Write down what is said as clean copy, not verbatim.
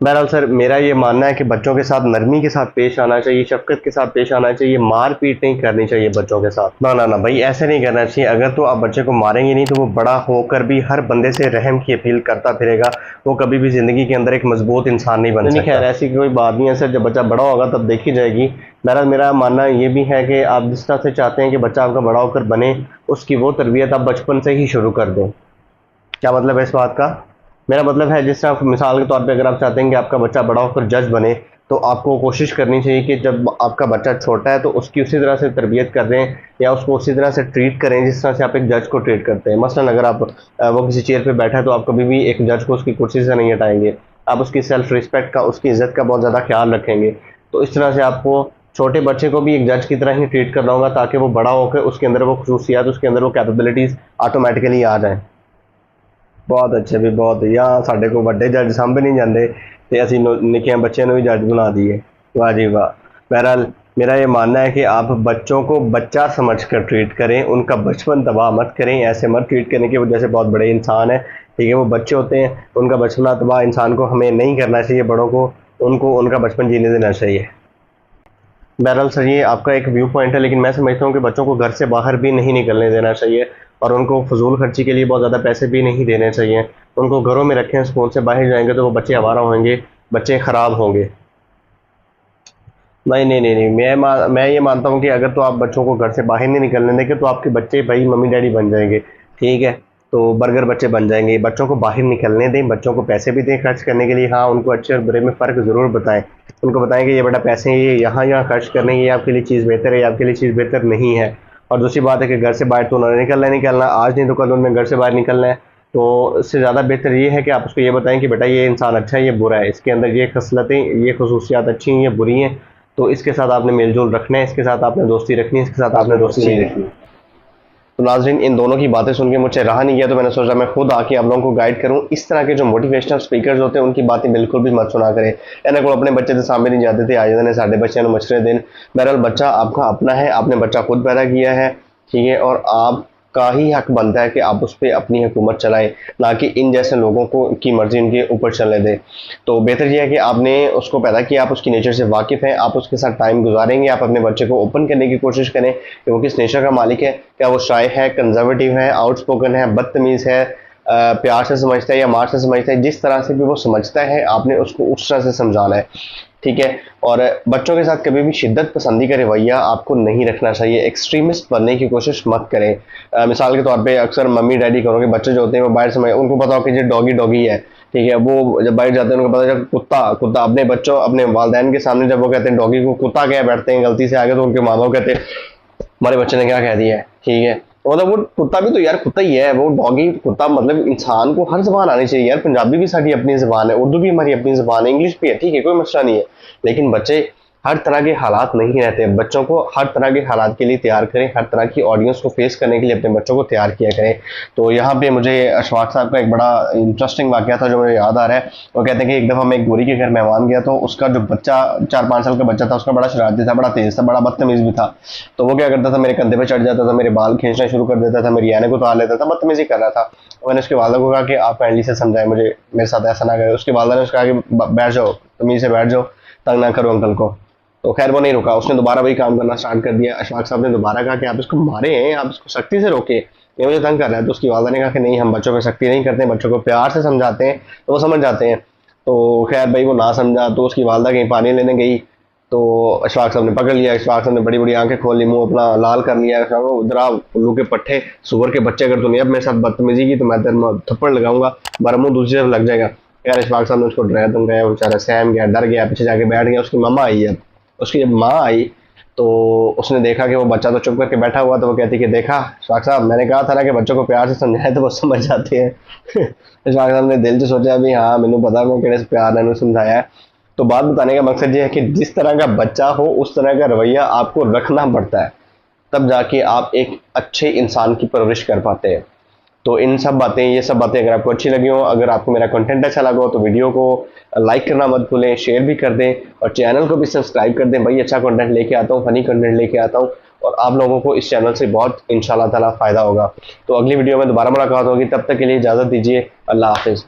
बहरहाल सर, मेरा ये मानना है कि बच्चों के साथ नरमी के साथ पेश आना चाहिए, शफ़क़त के साथ पेश आना चाहिए, मार पीट नहीं करनी चाहिए बच्चों के साथ। ना ना ना भाई, ऐसे नहीं करना चाहिए। अगर तो आप बच्चे को मारेंगे नहीं तो वो बड़ा होकर भी हर बंदे से रहम की अपील करता फिरेगा, वो कभी भी ज़िंदगी के अंदर एक मजबूत इंसान नहीं बन सकता। खैर, ऐसी कोई बात नहीं है सर, जब बच्चा बड़ा होगा तब देखी जाएगी। बहरहाल मेरा मानना ये भी है कि आप जिस तरह से चाहते हैं कि बच्चा आपका बड़ा होकर बने, उसकी वो तरबियत आप बचपन से ही शुरू कर दें। क्या मतलब है इस बात का? मेरा मतलब है, जिस तरह मिसाल के तौर पे अगर आप चाहते हैं कि आपका बच्चा बड़ा होकर जज बने, तो आपको कोशिश करनी चाहिए कि जब आपका बच्चा छोटा है तो उसकी उसी तरह से तरबियत कर दें या उसको उसी तरह से ट्रीट करें जिस तरह से आप एक जज को ट्रीट करते हैं। मसलन अगर आप वो किसी चेयर पे बैठा है तो आप कभी भी एक जज को उसकी कुर्सी से नहीं हटाएंगे, आप उसकी सेल्फ रिस्पेक्ट का, उसकी इज्जत का बहुत ज़्यादा ख्याल रखेंगे। तो इस तरह से आपको छोटे बच्चे को भी एक जज की तरह ही ट्रीट करना होगा, ताकि वो बड़ा होकर उसके अंदर वो खसूसियात, उसके अंदर वो कैपेबिलिटीज़ ऑटोमेटिकली आ जाएँ। बहुत अच्छे भी, बहुत यहाँ साढ़े को बड़े जज सामभे नहीं जाते तो असी निक्के बच्चों भी जज बना दिए। वाह जी वाह। बहरहाल मेरा ये मानना है कि आप बच्चों को बच्चा समझकर ट्रीट करें, उनका बचपन तबाह मत करें, ऐसे मत ट्रीट करें कि वो जैसे बहुत बड़े इंसान हैं। ठीक है, वो बच्चे होते हैं, उनका बचपना तबाह इंसान को हमें नहीं करना चाहिए, बड़ों को उनको उनका बचपन जीने देना चाहिए। बहरहाल सर, ये आपका एक व्यू पॉइंट है, लेकिन मैं समझता हूँ कि बच्चों को घर से बाहर भी नहीं निकलने देना चाहिए और उनको फजूल खर्ची के लिए बहुत ज़्यादा पैसे भी नहीं देने चाहिए। उनको घरों में रखें, स्कूल से बाहर जाएंगे तो वो बच्चे आवारा होंगे, बच्चे ख़राब होंगे। नहीं नहीं नहीं नहीं, मैं ये मानता हूँ कि अगर तो आप बच्चों को घर से बाहर नहीं निकलने देंगे तो आपके बच्चे भाई मम्मी डैडी बन जाएंगे। ठीक है, तो बर्गर बच्चे बन जाएंगे। बच्चों को बाहर निकलने दें, बच्चों को पैसे भी दें खर्च करने के लिए। हाँ, उनको अच्छे और बुरे में फ़र्क ज़रूर बताएं। उनको बताएं कि ये बेटा पैसे ये यहाँ खर्च करने, ये आपके लिए चीज़ बेहतर है, ये आपके लिए चीज़ बेहतर नहीं है। और दूसरी बात है कि घर से बाहर तो उन्होंने निकलना आज नहीं तो कल उन्होंने घर से बाहर निकलना है। तो इससे ज़्यादा बेहतर ये है कि आप उसको ये बताएं कि बेटा ये इंसान अच्छा है, ये बुरा है, इसके अंदर ये खसलतें, ये खसूसियात अच्छी हैं, ये बुरी हैं, तो इसके साथ आपने मेलजोल रखना है, इसके साथ आपने दोस्ती रखनी है, इसके साथ आपने दोस्ती नहीं रखनी। तो नाज़रीन, इन दोनों की बातें सुन के मुझे रहा नहीं गया, तो मैंने सोचा मैं खुद आके आप लोगों को गाइड करूं। इस तरह के जो मोटिवेशनल स्पीकर्स होते हैं उनकी बातें बिल्कुल भी मत सुना करें। इन्हें को अपने बच्चे के सामने नहीं जाते थे, आ जाते हैं साढ़े बच्चे मछरे दिन। बहरहाल बच्चा आपका अपना है, आपने बच्चा खुद पैदा किया है, ठीक है, और आपका ही हक बनता है कि आप उस पर अपनी हुकूमत चलाएं, ना कि इन जैसे लोगों को की मर्जी उनके ऊपर चलने दें। तो बेहतर यह है कि आपने उसको पैदा किया, आप उसकी नेचर से वाकिफ़ हैं, आप उसके साथ टाइम गुजारेंगे, आप अपने बच्चे को ओपन करने की कोशिश करें कि वो किस नेचर का मालिक है। क्या वो शाय है, कंजर्वेटिव है, आउटस्पोकन है, बदतमीज़ है, प्यार से समझता है या मार से समझता है। जिस तरह से भी वो समझता है आपने उसको उस तरह से समझाना है, ठीक है। और बच्चों के साथ कभी भी शिद्दत पसंदी का रवैया आपको नहीं रखना चाहिए, एक्सट्रीमिस्ट बनने की कोशिश मत करें। मिसाल के तौर पे अक्सर मम्मी डैडी घरों के बच्चे जो होते हैं वो बाहर से, उनको पता हो कि जो डॉगी डॉगी है, ठीक है, वो जब बाहर जाते हैं उनको पता चल कुत्ता कुत्ता, अपने बच्चों अपने वालदैन के सामने जब वो कहते हैं डॉगी को कुत्ता कह बैठते हैं गलती से आगे, तो उनके माँ बाप कहते हैं हमारे बच्चे ने क्या कह दिया है। ठीक है, मतलब वो कुत्ता भी तो यार कुत्ता ही है, वो डॉगी कुत्ता, मतलब इंसान को हर जबान आनी चाहिए यार। पंजाबी भी साड़ी अपनी जबान है, उर्दू भी हमारी अपनी जबान है, इंग्लिश भी है, ठीक है, कोई मसला नहीं है। लेकिन बच्चे हर तरह के हालात नहीं रहते, बच्चों को हर तरह के हालात के लिए तैयार करें, हर तरह की ऑडियंस को फेस करने के लिए अपने बच्चों को तैयार किया करें। तो यहाँ पे मुझे अशफाक साहब का एक बड़ा इंटरेस्टिंग वाक़या था जो मुझे याद आ रहा है। वो कहते हैं कि एक दफ़ा मैं एक गोरी के घर मेहमान गया, तो उसका जो बच्चा 4-5 साल का बच्चा था, उसका बड़ा शरारती था, बड़ा तेज़ था, बड़ा बदतमीज़ भी था। तो वो क्या करता था, मेरे कंधे पर चढ़ जाता था, मेरे बाल खींचना शुरू कर देता था, मेरी आने को उतार लेता था, बदतमीज़ी कर रहा था। मैंने उसके वालदा को कहा कि आप काइंडली से समझाएं मुझे, मेरे साथ ऐसा ना करें। उसके वालदा ने उसको कहा कि बैठ जाओ, तमीज़ से बैठ जाओ, तंग ना करो अंकल को। तो खैर वो नहीं रुका, उसने दोबारा वही काम करना स्टार्ट कर दिया। अशफाक साहब ने दोबारा कहा कि आप इसको मारे हैं, आप इसको सख्ती से रोके, ये मुझे तंग कर रहा है। तो उसकी वालदा ने कहा कि नहीं, हम बच्चों पर सख्ती नहीं करते, बच्चों को प्यार से समझाते हैं तो वो समझ जाते हैं। तो खैर भाई वो ना समझा, तो उसकी वालदा कहीं पानी लेने गई, तो अशफाक साहब ने पकड़ लिया। अशफाक साहब ने बड़ी बड़ी आंखें खोल ली, मुंह अपना लाल कर लिया। उधर उल्लू के पट्टे, सुअर के बच्चे, अगर तूने अब मेरे साथ बदतमीजी की तो मैं तेरे थप्पड़ लगाऊंगा, मेरा मुंह दूसरी तरफ लग जाएगा। यार अशफाक साहब ने उसको डराया धमकाया, बेचारा सहम गया, डर गया, पीछे जाके बैठ गया। उसकी मम्मा आई है, उसकी जब माँ आई तो उसने देखा कि वो बच्चा तो चुप करके बैठा हुआ, तो वो कहती कि देखा अशफाक साहब, मैंने कहा था ना कि बच्चों को प्यार से समझाए तो वो समझ जाते हैं। अशफाक साहब ने दिल से सोचा अभी हाँ मैंने पता मैं किस प्यार ने समझाया है। तो बात बताने का मकसद ये है कि जिस तरह का बच्चा हो उस तरह का रवैया आपको रखना पड़ता है, तब जाके आप एक अच्छे इंसान की परवरिश कर पाते हैं। तो ये सब बातें अगर आपको अच्छी लगी हो, अगर आपको मेरा कंटेंट अच्छा लगा हो, तो वीडियो को लाइक करना मत भूलें, शेयर भी कर दें और चैनल को भी सब्सक्राइब कर दें। भाई अच्छा कंटेंट लेके आता हूँ, फनी कंटेंट लेके आता हूँ और आप लोगों को इस चैनल से बहुत इंशाल्लाह ताला फ़ायदा होगा। तो अगली वीडियो में दोबारा मुलाकात होगी, तब तक के लिए इजाज़त दीजिए। अल्लाह हाफिज़।